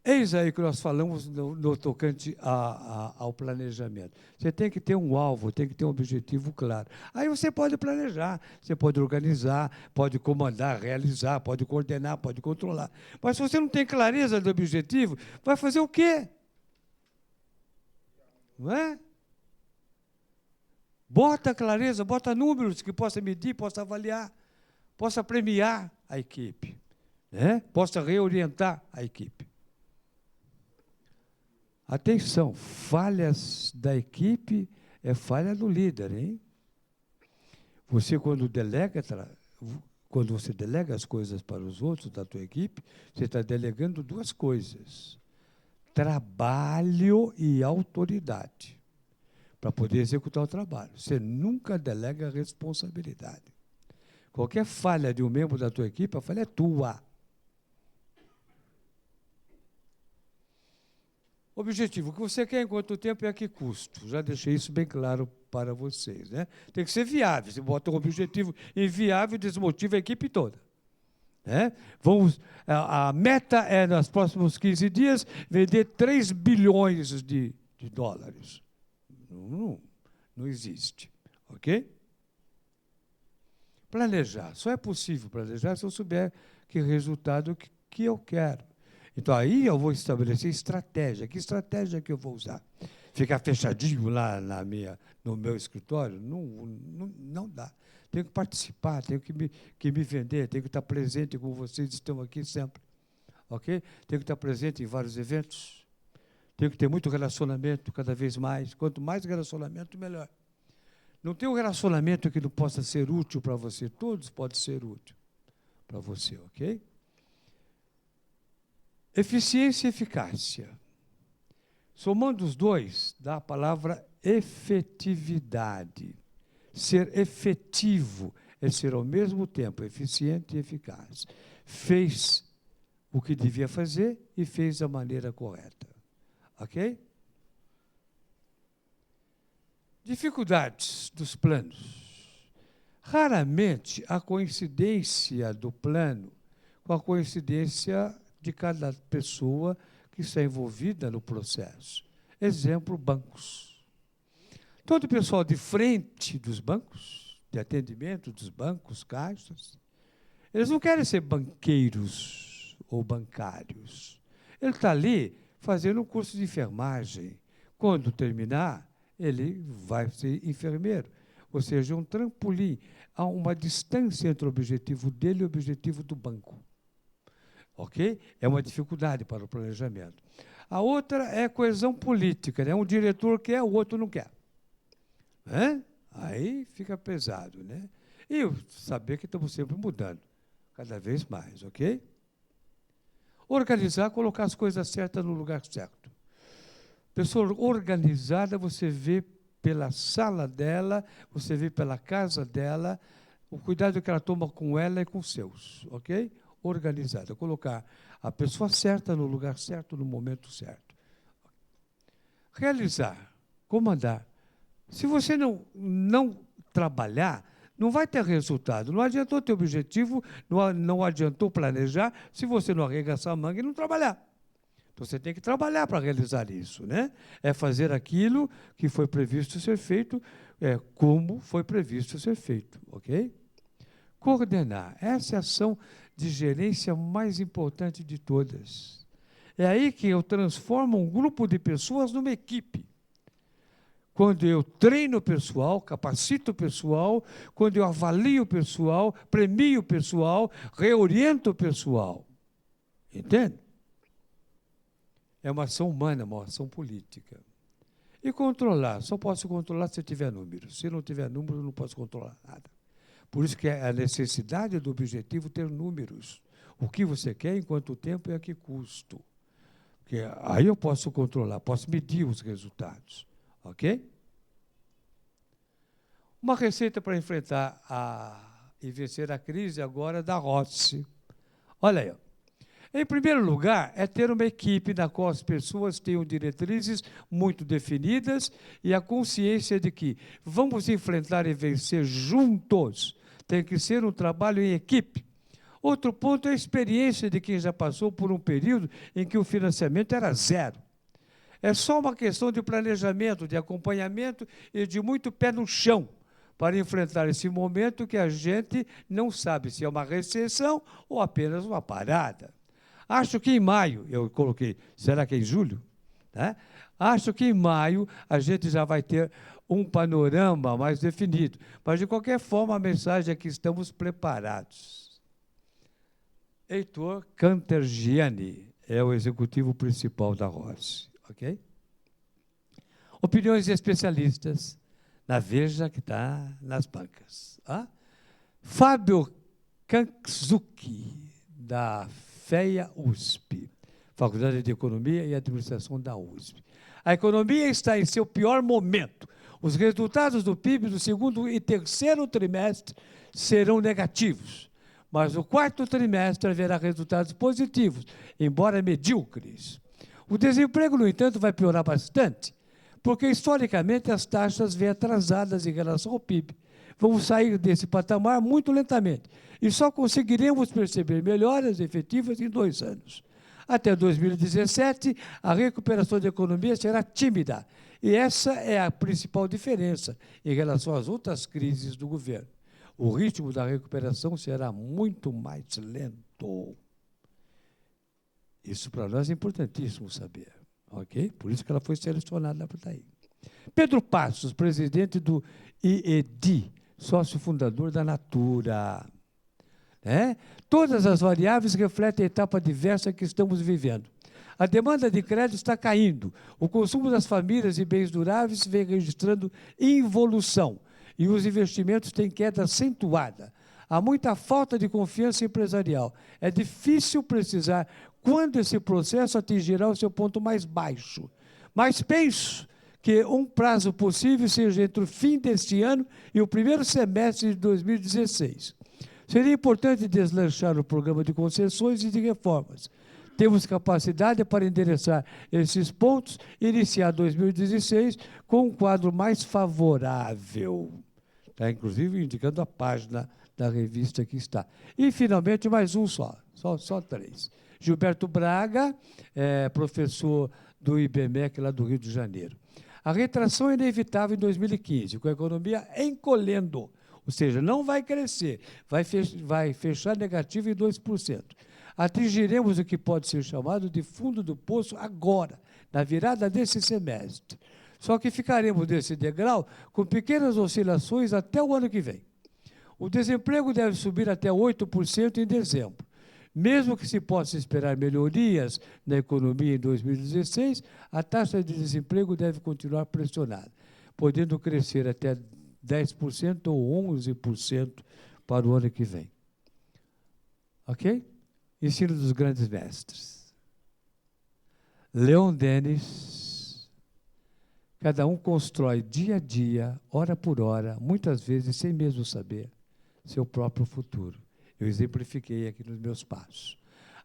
Eis aí que nós falamos no tocante ao planejamento. Você tem que ter um alvo, tem que ter um objetivo claro. Aí você pode planejar, você pode organizar, pode comandar, realizar, pode coordenar, pode controlar. Mas se você não tem clareza do objetivo, vai fazer o quê? Não é? Bota clareza, bota números que possa medir, possa avaliar, possa premiar a equipe, né? Possa reorientar a equipe. Atenção, falhas da equipe é falha do líder, hein? Você, quando você delega as coisas para os outros da tua equipe, você está delegando duas coisas: trabalho e autoridade, para poder executar o trabalho. Você nunca delega responsabilidade. Qualquer falha de um membro da tua equipe, a falha é tua. Objetivo, o que você quer em quanto tempo e a que custo? Já deixei isso bem claro para vocês, né? Tem que ser viável. Você bota um objetivo inviável e desmotiva a equipe toda. Né? A meta é, nos próximos 15 dias, vender 3 bilhões de dólares. Não existe. Ok? Planejar. Só é possível planejar se eu souber que resultado que eu quero. Então, aí eu vou estabelecer estratégia. Que estratégia que eu vou usar? Ficar fechadinho lá no meu escritório? Não dá. Tenho que participar, tenho que me vender, tenho que estar presente como vocês estão aqui sempre. Ok? Tenho que estar presente em vários eventos. Tenho que ter muito relacionamento cada vez mais. Quanto mais relacionamento, melhor. Não tem um relacionamento que não possa ser útil para você. Todos podem ser úteis para você, ok? Eficiência e eficácia. Somando os dois, dá a palavra efetividade. Ser efetivo é ser ao mesmo tempo eficiente e eficaz. Fez o que devia fazer e fez da maneira correta. Ok? Dificuldades dos planos. Raramente a coincidência do plano com a coincidência de cada pessoa que está envolvida no processo. Exemplo, bancos. Todo o pessoal de frente dos bancos, de atendimento dos bancos, caixas, eles não querem ser banqueiros ou bancários. Ele está ali fazendo um curso de enfermagem. Quando terminar, ele vai ser enfermeiro. Ou seja, um trampolim. Há uma distância entre o objetivo dele e o objetivo do banco. Ok? É uma dificuldade para o planejamento. A outra é coesão política, né? Um diretor quer, o outro não quer. Aí fica pesado, né? E saber que estamos sempre mudando, cada vez mais, ok? Organizar, colocar as coisas certas no lugar certo. Pessoa organizada, você vê pela sala dela, você vê pela casa dela, o cuidado que ela toma com ela e com os seus, ok? Organizada, colocar a pessoa certa no lugar certo, no momento certo. Realizar, comandar. Se você não trabalhar, não vai ter resultado. Não adiantou ter objetivo, não adiantou planejar, se você não arregaçar a manga e não trabalhar. Então, você tem que trabalhar para realizar isso, né? É fazer aquilo que foi previsto ser feito, como foi previsto ser feito, ok? Coordenar. Essa é a ação de gerência mais importante de todas. É aí que eu transformo um grupo de pessoas numa equipe. Quando eu treino o pessoal, capacito o pessoal, quando eu avalio o pessoal, premio o pessoal, reoriento o pessoal. Entende? É uma ação humana, uma ação política. E controlar, só posso controlar se tiver números. Se não tiver números, não posso controlar nada. Por isso que é a necessidade do objetivo ter números. O que você quer, em quanto tempo e a que custo. Porque aí eu posso controlar, posso medir os resultados. Ok? Uma receita para enfrentar e vencer a crise agora da Rossi. Olha aí. Em primeiro lugar, é ter uma equipe na qual as pessoas tenham diretrizes muito definidas e a consciência de que vamos enfrentar e vencer juntos. Tem que ser um trabalho em equipe. Outro ponto é a experiência de quem já passou por um período em que o financiamento era zero. É só uma questão de planejamento, de acompanhamento e de muito pé no chão para enfrentar esse momento que a gente não sabe se é uma recessão ou apenas uma parada. Acho que em maio, eu coloquei, será que é em julho? Né? Acho que em maio a gente já vai ter um panorama mais definido. Mas, de qualquer forma, a mensagem é que estamos preparados. Heitor Cantergiani é o executivo principal da Rossi. Ok? Opiniões de especialistas na Veja, que está nas bancas. Fábio Kanzuki, da FEA USP, Faculdade de Economia e Administração da USP. A economia está em seu pior momento. Os resultados do PIB do segundo e terceiro trimestre serão negativos, mas o quarto trimestre haverá resultados positivos, embora medíocres. O desemprego, no entanto, vai piorar bastante, porque, historicamente, as taxas vêm atrasadas em relação ao PIB. Vamos sair desse patamar muito lentamente e só conseguiremos perceber melhoras efetivas em 2 anos. Até 2017, a recuperação da economia será tímida, e essa é a principal diferença em relação às outras crises do governo. O ritmo da recuperação será muito mais lento. Isso para nós é importantíssimo saber, ok? Por isso que ela foi selecionada para daí. Pedro Passos, presidente do IED, sócio fundador da Natura. Todas as variáveis refletem a etapa diversa que estamos vivendo. A demanda de crédito está caindo, o consumo das famílias de bens duráveis vem registrando involução e os investimentos têm queda acentuada. Há muita falta de confiança empresarial. É difícil precisar quando esse processo atingirá o seu ponto mais baixo. Mas penso que um prazo possível seja entre o fim deste ano e o primeiro semestre de 2016. Seria importante deslanchar o programa de concessões e de reformas. Temos capacidade para endereçar esses pontos e iniciar 2016 com um quadro mais favorável. Está, inclusive, indicando a página da revista que está. E, finalmente, mais um só 3. Gilberto Braga, professor do IBMEC, lá do Rio de Janeiro. A retração é inevitável em 2015, com a economia encolhendo, ou seja, não vai crescer, vai fechar negativo em 2%. Atingiremos o que pode ser chamado de fundo do poço agora, na virada desse semestre. Só que ficaremos nesse degrau com pequenas oscilações até o ano que vem. O desemprego deve subir até 8% em dezembro. Mesmo que se possa esperar melhorias na economia em 2016, a taxa de desemprego deve continuar pressionada, podendo crescer até 10% ou 11% para o ano que vem. Ok? Ensino dos grandes mestres. Leon Denis, cada um constrói dia a dia, hora por hora, muitas vezes sem mesmo saber, seu próprio futuro. Eu exemplifiquei aqui nos meus passos.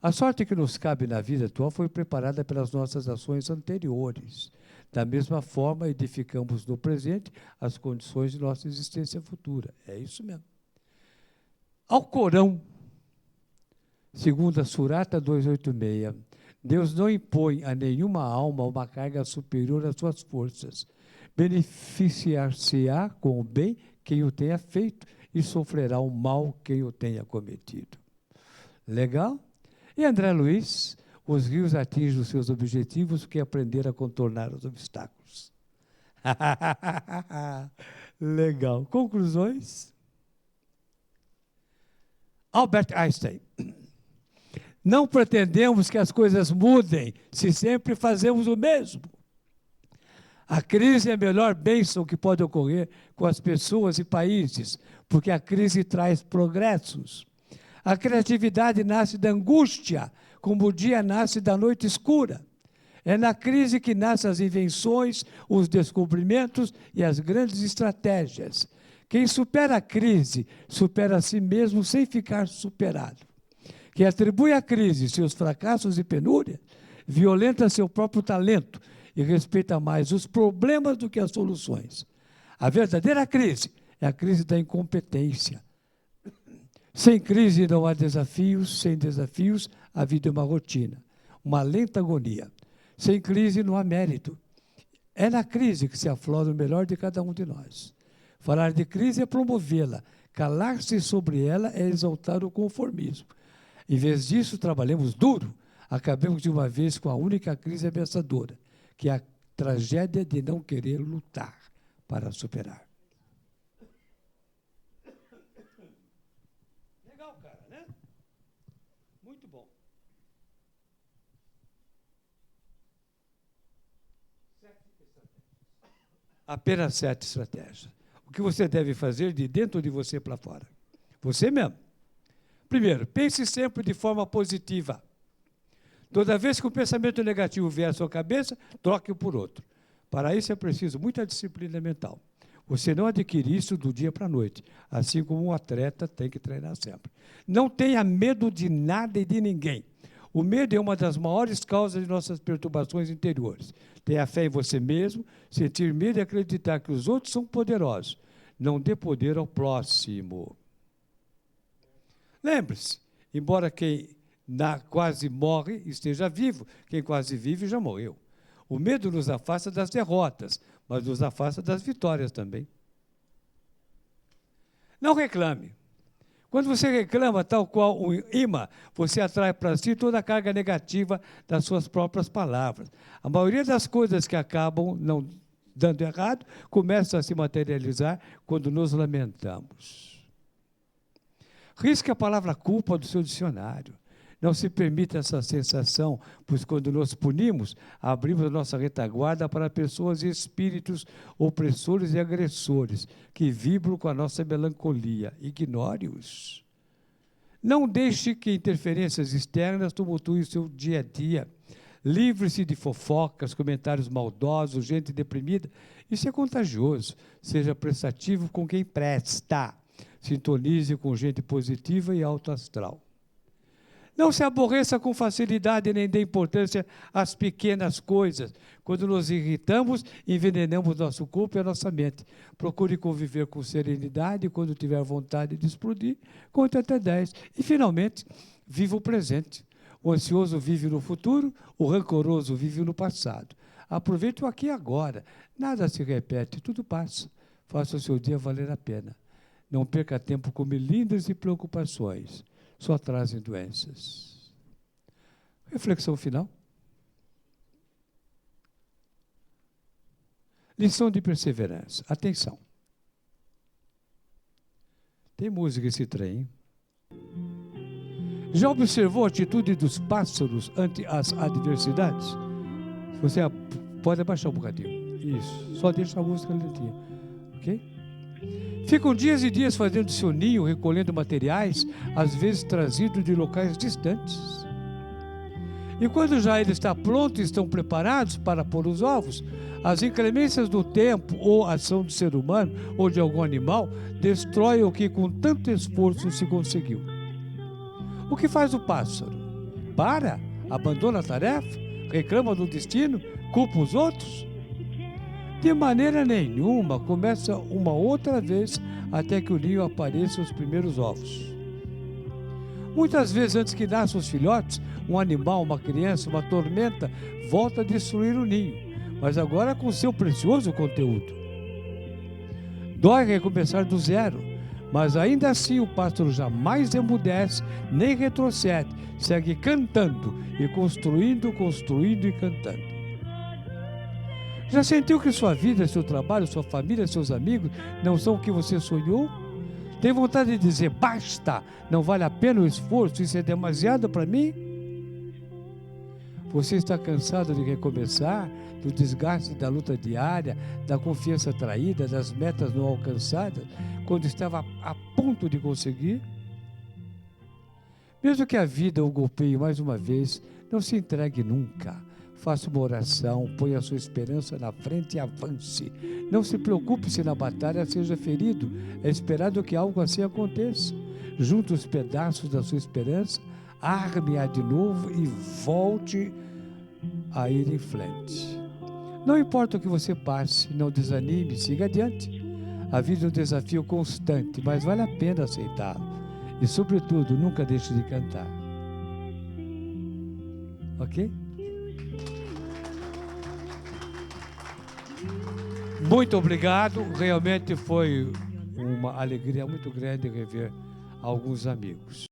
A sorte que nos cabe na vida atual foi preparada pelas nossas ações anteriores. Da mesma forma, edificamos no presente as condições de nossa existência futura. É isso mesmo. Alcorão, segundo a Surata 286, Deus não impõe a nenhuma alma uma carga superior às suas forças. Beneficiar-se-á com o bem quem o tenha feito e sofrerá o mal quem o tenha cometido. Legal? E André Luiz, os rios atingem os seus objetivos porque aprenderam a contornar os obstáculos. Legal. Conclusões? Albert Einstein. Não pretendemos que as coisas mudem se sempre fazemos o mesmo. A crise é a melhor bênção que pode ocorrer com as pessoas e países, porque a crise traz progressos. A criatividade nasce da angústia, como o dia nasce da noite escura. É na crise que nascem as invenções, os descobrimentos e as grandes estratégias. Quem supera a crise, supera a si mesmo sem ficar superado. Quem atribui à crise seus fracassos e penúrias, violenta seu próprio talento e respeita mais os problemas do que as soluções. A verdadeira crise é a crise da incompetência. Sem crise não há desafios, sem desafios a vida é uma rotina, uma lenta agonia. Sem crise não há mérito. É na crise que se aflora o melhor de cada um de nós. Falar de crise é promovê-la, calar-se sobre ela é exaltar o conformismo. Em vez disso, trabalhemos duro, acabemos de uma vez com a única crise ameaçadora, que é a tragédia de não querer lutar para superar. Legal, cara, né? Muito bom. 7 estratégias. Apenas 7 estratégias. O que você deve fazer de dentro de você para fora? Você mesmo. Primeiro, pense sempre de forma positiva. Toda vez que um pensamento negativo vier à sua cabeça, troque-o por outro. Para isso é preciso muita disciplina mental. Você não adquire isso do dia para a noite, assim como um atleta tem que treinar sempre. Não tenha medo de nada e de ninguém. O medo é uma das maiores causas de nossas perturbações interiores. Tenha fé em você mesmo, sentir medo e acreditar que os outros são poderosos. Não dê poder ao próximo. Lembre-se, embora quem quase morre esteja vivo, quem quase vive já morreu. O medo nos afasta das derrotas, mas nos afasta das vitórias também. Não reclame. Quando você reclama, tal qual um imã, você atrai para si toda a carga negativa das suas próprias palavras. A maioria das coisas que acabam não dando errado começam a se materializar quando nos lamentamos. Risque a palavra culpa do seu dicionário. Não se permita essa sensação, pois quando nos punimos, abrimos a nossa retaguarda para pessoas e espíritos opressores e agressores, que vibram com a nossa melancolia. Ignore-os. Não deixe que interferências externas tumultuem o seu dia a dia. Livre-se de fofocas, comentários maldosos, gente deprimida. Isso é contagioso. Seja prestativo com quem presta. Sintonize com gente positiva e alto astral. Não se aborreça com facilidade nem dê importância às pequenas coisas. Quando nos irritamos, envenenamos nosso corpo e a nossa mente. Procure conviver com serenidade e, quando tiver vontade de explodir, conte até 10. E, finalmente, viva o presente. O ansioso vive no futuro, o rancoroso vive no passado. Aproveite o aqui e agora. Nada se repete, tudo passa. Faça o seu dia valer a pena. Não perca tempo com melindres e preocupações. Só trazem doenças. Reflexão final. Lição de perseverança. Atenção. Tem música esse trem, hein? Já observou a atitude dos pássaros ante as adversidades? Você pode abaixar um bocadinho. Isso. Só deixa a música lentinha. Ok? Ficam dias e dias fazendo seu ninho, recolhendo materiais, às vezes trazidos de locais distantes. E quando já ele está pronto e estão preparados para pôr os ovos, as inclemências do tempo ou ação do ser humano ou de algum animal destroem o que com tanto esforço se conseguiu. O que faz o pássaro? Para? Abandona a tarefa? Reclama do destino? Culpa os outros? De maneira nenhuma, começa uma outra vez até que o ninho apareça os primeiros ovos. Muitas vezes, antes que nasçam os filhotes, um animal, uma criança, uma tormenta, volta a destruir o ninho, mas agora com seu precioso conteúdo. Dói recomeçar do zero, mas ainda assim o pássaro jamais emudece, nem retrocede, segue cantando e construindo e cantando. Já sentiu que sua vida, seu trabalho, sua família, seus amigos não são o que você sonhou? Tem vontade de dizer, basta, não vale a pena o esforço, isso é demasiado para mim? Você está cansado de recomeçar, do desgaste da luta diária, da confiança traída, das metas não alcançadas, quando estava a ponto de conseguir? Mesmo que a vida o golpeie mais uma vez, não se entregue nunca. Faça uma oração, ponha a sua esperança na frente e avance. Não se preocupe se na batalha seja ferido. É esperado que algo assim aconteça. Junte os pedaços da sua esperança, arme-a de novo e volte a ir em frente. Não importa o que você passe, não desanime, siga adiante. A vida é um desafio constante, mas vale a pena aceitá-lo. E, sobretudo, nunca deixe de cantar. Ok? Muito obrigado, realmente foi uma alegria muito grande rever alguns amigos.